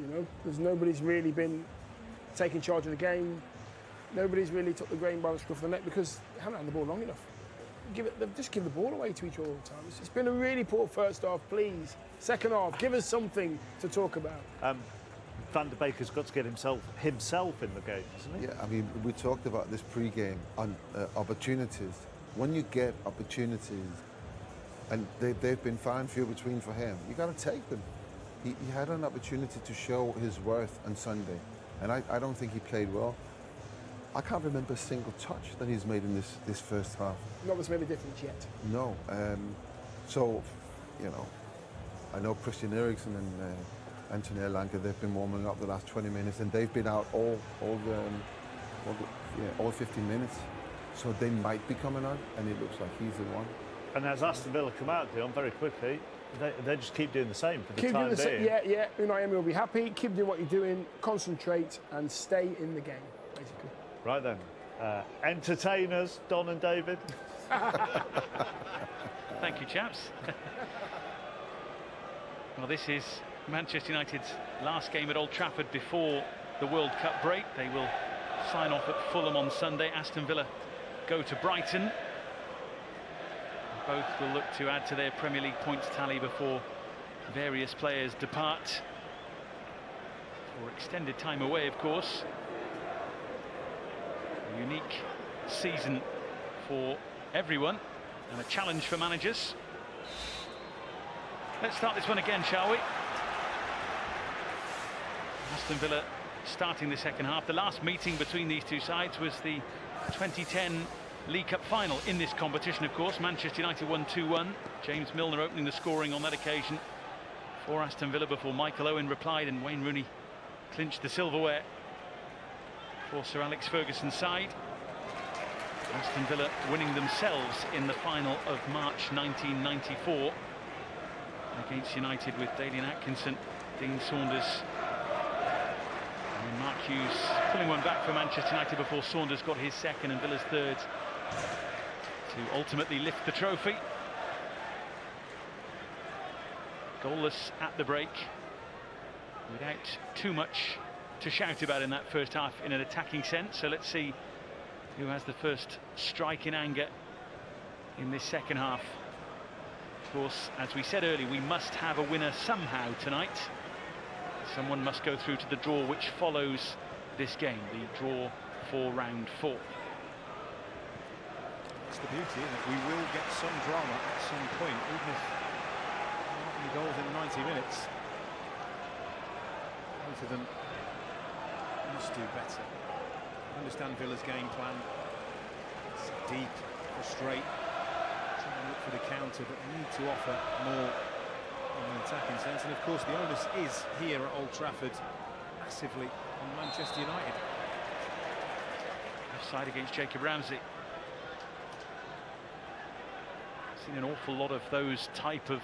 You know, there's nobody's really been taking charge of the game. Nobody's really took the game by the scruff of the neck because they haven't had the ball long enough. They've just given the ball away to each other all the time. It's been a really poor first half, please. Second half, give us something to talk about. Van der Beeker's got to get himself in the game, hasn't he? Yeah, I mean, we talked about this pre-game on opportunities. When you get opportunities, and they've been far and few between for him, you got to take them. He had an opportunity to show his worth on Sunday, and I don't think he played well. I can't remember a single touch that he's made in this first half. Not that's made a difference yet. No. So, you know, I know Christian Eriksen and Anthony Elanga, they've been warming up the last 20 minutes, and they've been out all 15 minutes. So they might be coming on, and it looks like he's the one. And as Aston Villa come out, Dion, very quickly, they just keep doing the same for the time being. Yeah. Unai Emery will be happy. Keep doing what you're doing. Concentrate and stay in the game, basically. Right then, entertainers, Don and David. Thank you, chaps. Well, this is Manchester United's last game at Old Trafford before the World Cup break. They will sign off at Fulham on Sunday. Aston Villa go to Brighton. Both will look to add to their Premier League points tally before various players depart for extended time away, of course. A unique season for everyone and a challenge for managers. Let's start this one again, shall we? Aston Villa starting the second half. The last meeting between these two sides was the 2010 League Cup final in this competition, of course. Manchester United won 2-1. James Milner opening the scoring on that occasion for Aston Villa before Michael Owen replied and Wayne Rooney clinched the silverware for Sir Alex Ferguson's side. Aston Villa winning themselves in the final of March 1994 against United with Dalian Atkinson, Dean Saunders and Mark Hughes pulling one back for Manchester United before Saunders got his second and Villa's third to ultimately lift the trophy. Goalless at the break without too much to shout about in that first half in an attacking sense. So let's see who has the first strike in anger in this second half. Of course, as we said earlier, we must have a winner somehow tonight. Someone must go through to the draw which follows this game, the draw for round 4. It's the beauty, isn't it? We will get some drama at some point, even if not many goals in 90 minutes. Both of them must do better. Understand Villa's game plan. It's deep, frustrate, try and look for the counter, but they need to offer more in an attacking sense. And of course, the onus is here at Old Trafford massively on Manchester United. Offside against Jacob Ramsey. Seen an awful lot of those type of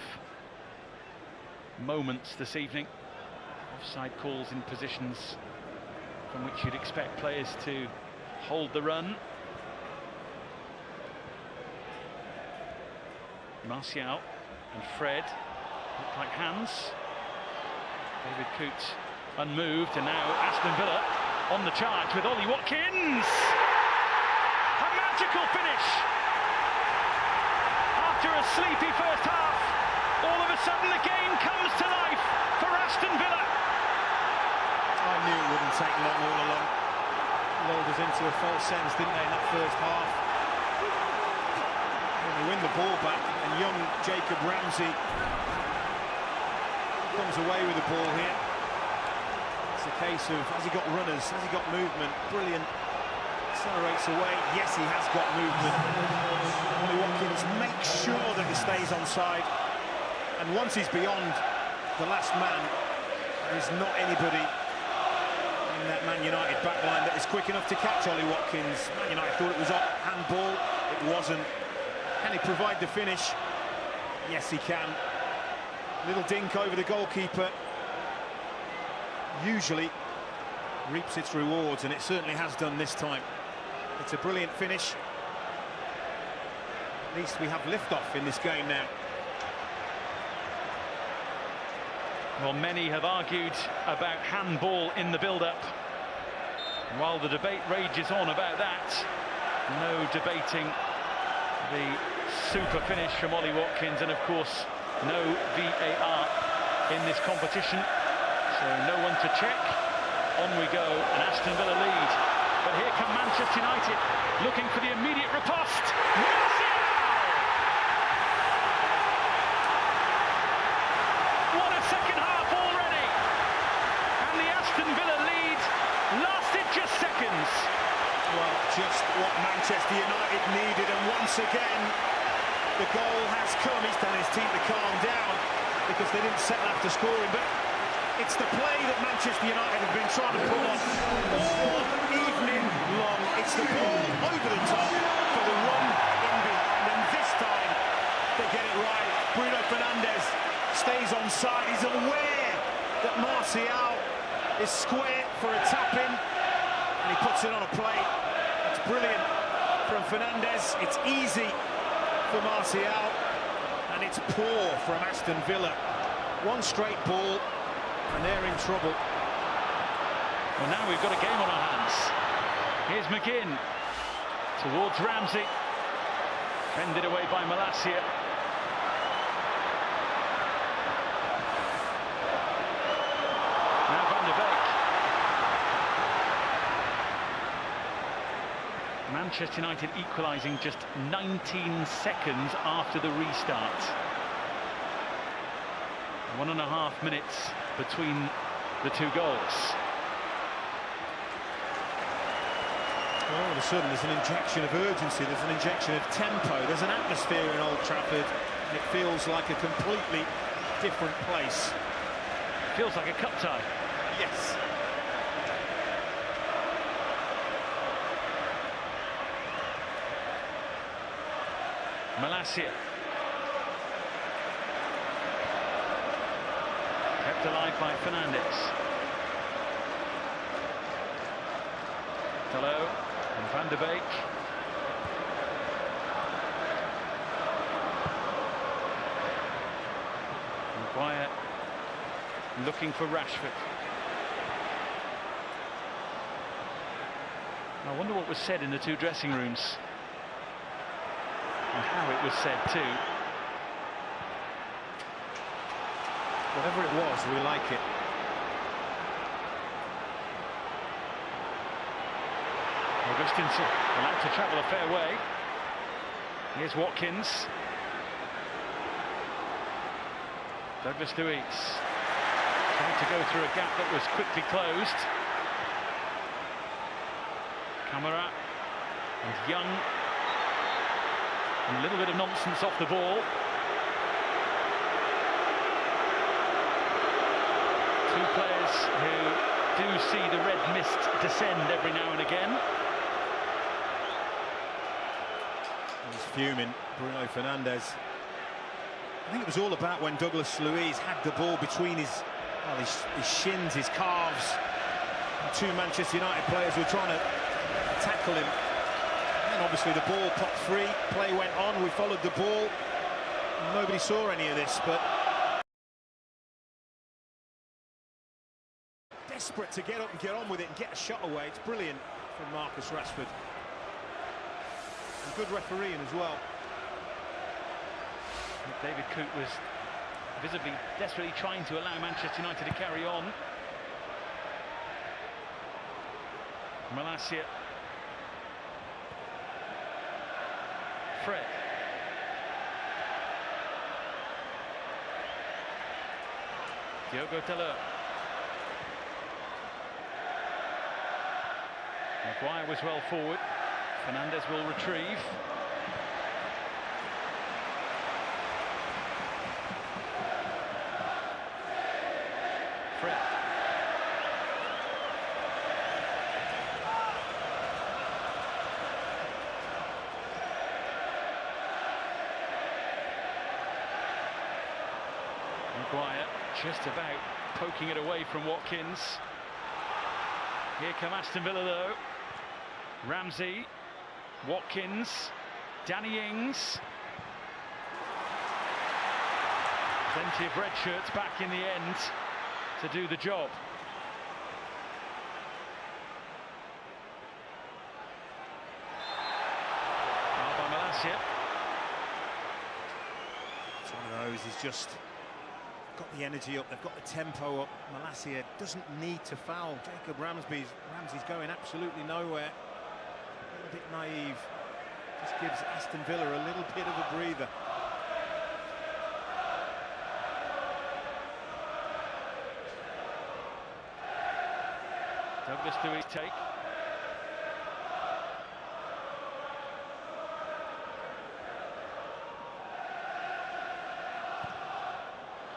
moments this evening. Offside calls in positions from which you'd expect players to hold the run. Martial and Fred look like hands. David Coote unmoved, and now Aston Villa on the charge with Ollie Watkins. A magical finish. After a sleepy first half, all of a sudden the game comes to life for Aston Villa. I knew it wouldn't take long all along. Lulled us into a false sense, didn't they, in that first half? When they win the ball back, and young Jacob Ramsey comes away with the ball here. It's a case of, has he got runners, has he got movement? Brilliant. Accelerates away. Yes, he has got movement. Ollie Watkins makes sure that he stays onside. And once he's beyond the last man, there's not anybody in that Man United backline that is quick enough to catch Ollie Watkins. Man United thought it was a handball. It wasn't. Can he provide the finish? Yes, he can. Little dink over the goalkeeper. Usually reaps its rewards, and it certainly has done this time. It's a brilliant finish. At least we have liftoff in this game now. Well, many have argued about handball in the build-up. While the debate rages on about that, no debating the super finish from Ollie Watkins, and of course no VAR in this competition, so no one to check. On we go, and Aston Villa lead. But here come Manchester United, looking for the immediate riposte. What a second half already! And the Aston Villa lead lasted just seconds. Well, just what Manchester United needed, and once again, the goal has come. He's done his team to calm down because they didn't settle after scoring, but it's the play that Manchester United have been trying to pull off all evening long. It's the ball over the top for the run in behind, and this time they get it right. Bruno Fernandes stays on side. He's aware that Martial is square for a tap-in, and he puts it on a plate. It's brilliant from Fernandes. It's easy for Martial, and it's poor from Aston Villa. One straight ball, and they're in trouble. Well, now we've got a game on our hands. Here's McGinn towards Ramsey, fended away by Malacia. Now Van de Beek. Manchester United equalising just 19 seconds after the restart. 1.5 minutes between the two goals. All of a sudden there's an injection of urgency, there's an injection of tempo, there's an atmosphere in Old Trafford, and it feels like a completely different place. Feels like a cup tie. Yes. Malacia. Kept alive by Fernandes. Hello, and Van de Beek. Maguire looking for Rashford. I wonder what was said in the two dressing rooms, and how it was said too. Whatever it was, we like it. Augustinson allowed to travel a fair way. Here's Watkins. Douglas Luiz trying to go through a gap that was quickly closed. Camara and Young. And a little bit of nonsense off the ball. Two players who do see the red mist descend every now and again. He's fuming, Bruno Fernandes. I think it was all about when Douglas Luiz had the ball between his shins, his calves. And two Manchester United players were trying to tackle him. And obviously the ball popped free, play went on, we followed the ball. Nobody saw any of this, but desperate to get up and get on with it and get a shot away. It's brilliant from Marcus Rashford. And good refereeing as well. David Coote was visibly desperately trying to allow Manchester United to carry on. Malacia. Fred. Diogo Dalot. Maguire was well forward. Fernandes will retrieve. Fred. Maguire just about poking it away from Watkins. Here come Aston Villa though. Ramsey, Watkins, Danny Ings. Plenty of red shirts back in the end. to do the job. Now by Malacia. It's one of those, he's just got the energy up, they've got the tempo up. Malacia doesn't need to foul. Jacob Ramsey's going absolutely nowhere. A little bit naive. Just gives Aston Villa a little bit of a breather. Douglas do his take.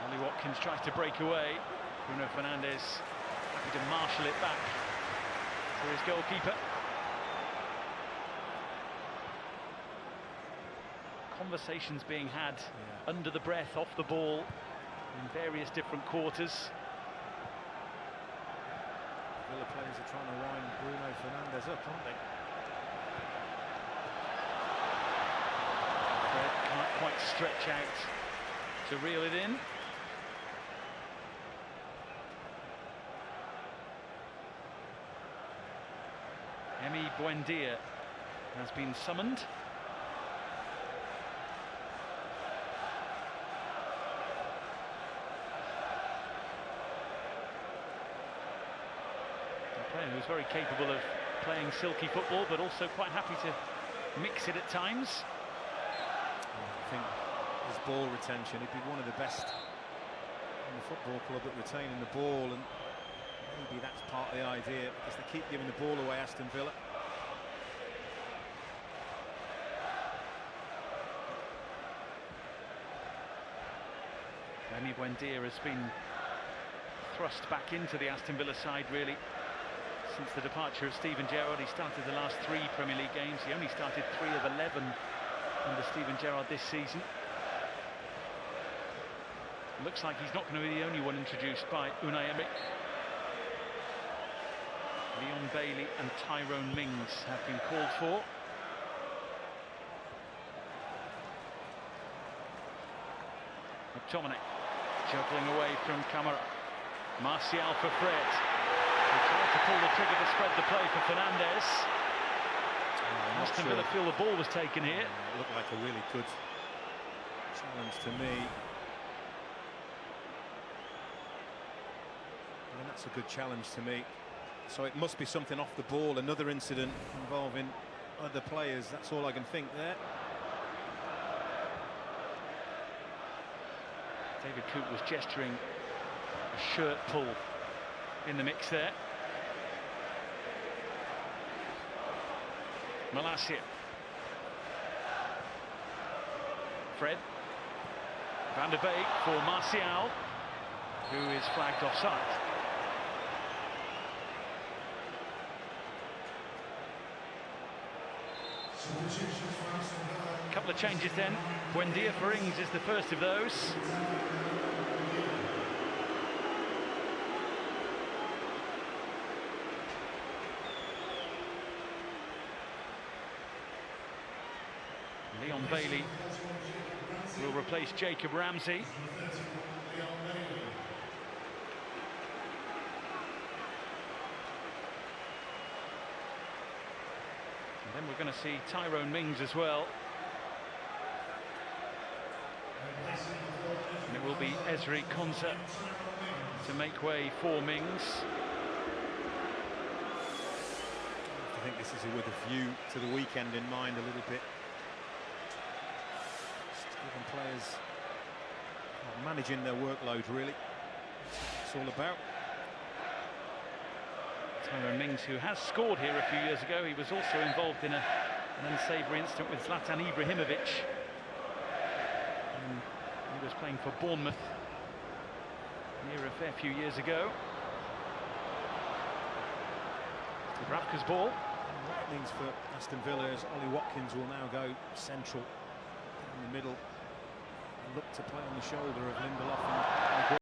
Ollie Watkins tries to break away. Bruno Fernandes happy to marshal it back for his goalkeeper. Conversations being had under the breath, off the ball, in various different quarters. Villa players are trying to wind Bruno Fernandes up, aren't they? Fred can't quite stretch out to reel it in. Emi Buendia has been summoned. A player who's very capable of playing silky football, but also quite happy to mix it at times. I think his ball retention, he'd be one of the best in the football club at retaining the ball, and maybe that's part of the idea, because they keep giving the ball away, Aston Villa. Emi Buendia has been thrust back into the Aston Villa side, really, since the departure of Steven Gerrard. He started the last 3 Premier League games. He only started 3 of 11 under Steven Gerrard this season. Looks like he's not going to be the only one introduced by Unai Emery. Leon Bailey and Tyrone Mings have been called for. McTominay juggling away from Camara. Martial for Fred. He tried to pull the trigger to spread the play for Fernandes. Aston Villa feel the ball was taken here. It looked like a really good challenge to me. I mean, that's a good challenge to me. So it must be something off the ball, another incident involving other players. That's all I can think there. David Coote was gesturing a shirt pull in the mix there. Malacia. Fred. Van der Beek for Martial, who is flagged offside. A couple of changes then. Buendia for Ings is the first of those. Leon Bailey will replace Jacob Ramsey. And then we're going to see Tyrone Mings as well. And it will be Ezri Konsa to make way for Mings. I think this is with a view to the weekend in mind a little bit. Just giving players managing their workload, really. It's all about. Tyrone Mings, who has scored here a few years ago. He was also involved in an unsavoury incident with Zlatan Ibrahimovic. He was playing for Bournemouth here a fair few years ago. Dubravka's ball. What means for Aston Villa is Ollie Watkins will now go central in the middle and look to play on the shoulder of Lindelof and